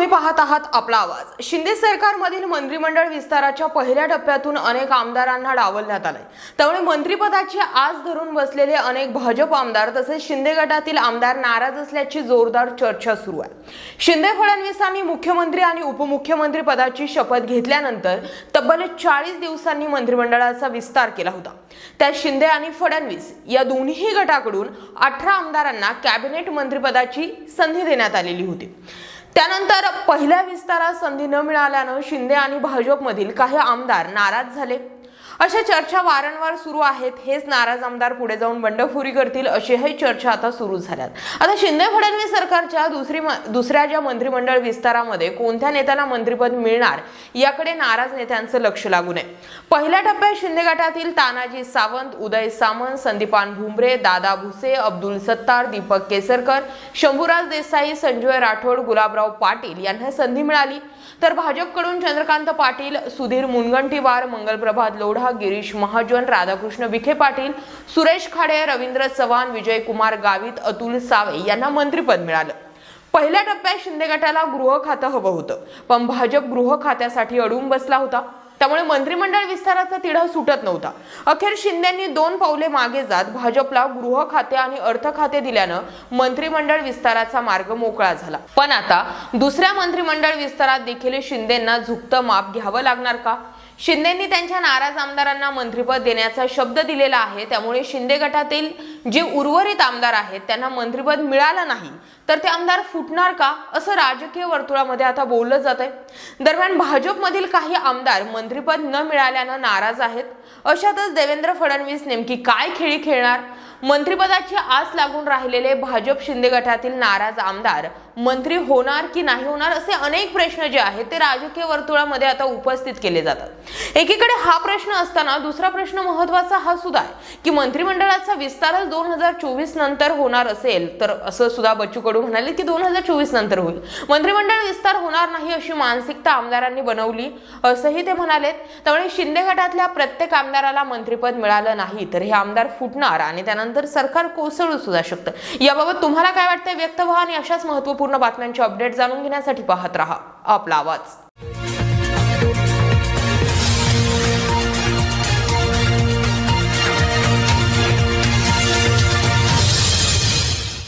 तुम्ही पाहत आहात आपला आवाज। शिंदे सरकारमधील मंत्रिमंडळ विस्ताराच्या पहिल्या टप्प्यातून अनेक आमदारांना डावलण्यात आले। त्यामुळे मंत्रिपदाची आस धरून बसलेले अनेक भाजप आमदार तसेच शिंदे गटातील आमदार नाराज असल्याची जोरदार चर्चा सुरू आहे। शिंदे फडणवीसांनी मुख्यमंत्री आणि उपमुख्यमंत्री पदाची शपथ घेतल्यानंतर तब्बल 40 दिवसांनी मंत्रिमंडळाचा विस्तार केला होता। त्यात शिंदे आणि फडणवीस या दोन्ही गटाकडून 18 आमदारांना कॅबिनेट मंत्रिपदाची संधी देण्यात आलेली होती। त्यानंतर पहिल्या विस्तारात संधी न मिळाल्याने शिंदे आणि भाजपमधील काही आमदार नाराज झाले। अशा चर्चा वारंवार सुरू आहेत। हेच नाराज आमदार पुढे जाऊन बंडखोरी करतील अशीही चर्चा आता सुरू झाल्यात। आता शिंदे फडणवीस सरकारच्या दुसऱ्या ज्या मंत्रिमंडळ विस्तारामध्ये कोणत्या नेत्याला मंत्रिपद मिळणार याकडे नाराज नेत्यांचं लक्ष लागून आहे। पहिल्या टप्प्यात शिंदे गटातील तानाजी सावंत, उदय सामंत, संदीपान भुमरे, दादा भुसे, अब्दुल सत्तार, दीपक केसरकर, शंभूराज देसाई, संजय राठोड, गुलाबराव पाटील यांना संधी मिळाली। तर भाजपकडून चंद्रकांत पाटील, सुधीर मुनगंटीवार, मंगलप्रभात लोढा, गिरीश महाजन, राधाकृष्ण विखे पाटील, सुरेश खाडे, रवींद्र चव्हाण, विजयकुमार गावित, अतुल सावे यांना मंत्रिपद मिळालं। पहिल्या टप्प्यात शिंदे गटाला गृह खातं हवं होतं, पण भाजप गृह खात्यासाठी अडून बसला होता। त्यामुळे मंत्रिमंडळ विस्ताराचा तिढा सुटत नव्हता। अखेर शिंदेंनी 2 पावले मागे जात भाजपला गृह खाते आणि अर्थ खाते दिल्यानं मंत्रिमंडळ विस्ताराचा मार्ग मोकळा झाला। पण आता दुसऱ्या मंत्रिमंडळ विस्तारात देखील शिंदेंना झुकतं माप घ्यावं लागणार का? शिंदेंनी त्यांच्या नाराज आमदारांना मंत्रिपद देण्याचा शब्द दिलेला आहे। त्यामुळे शिंदे गटातील जे उर्वरित आमदार आहेत त्यांना मंत्रिपद मिळालं नाही तर ते आमदार फुटणार का असं राजकीय वर्तुळामध्ये आता बोललं जातंय। दरम्यान भाजपमधील काही आमदार मंत्रिपद न मिळाल्यानं नाराज आहेत। अशातच देवेंद्र फडणवीस नेमकी काय खेळी खेळणार? मंत्रिपदाची आस लागून राहिलेले भाजप शिंदे गटातील नाराज आमदार मंत्री होणार की नाही होणार असे अनेक प्रश्न जे आहेत ते राजकीय वर्तुळामध्ये आता उपस्थित केले जातात। एकीकडे हा प्रश्न असताना दुसरा प्रश्न महत्त्वाचा हा सुद्धा आहे की मंत्रिमंडळाचा विस्तार 2024 नंतर होणार असेल तर असं सुद्धा बच्चू कडू म्हणाले की 2024 नंतर होईल। मंत्रिमंडळ विस्तार होणार नाही अशी मानसिकता आमदारांनी बनवली असंही ते म्हणालेत। त्यामुळे शिंदे गटातल्या प्रत्येक आमदाराला मंत्रिपद मिळालं नाही तर हे आमदार फुटणार आणि त्यानंतर सरकार कोसळू सुद्धा शकतं। याबाबत तुम्हाला काय वाटतंय व्यक्त व्हा आणि अशाच महत्त्वपूर्ण बातम्यांचे अपडेट जाणून घेण्यासाठी पाहत रहा आपला आवाज।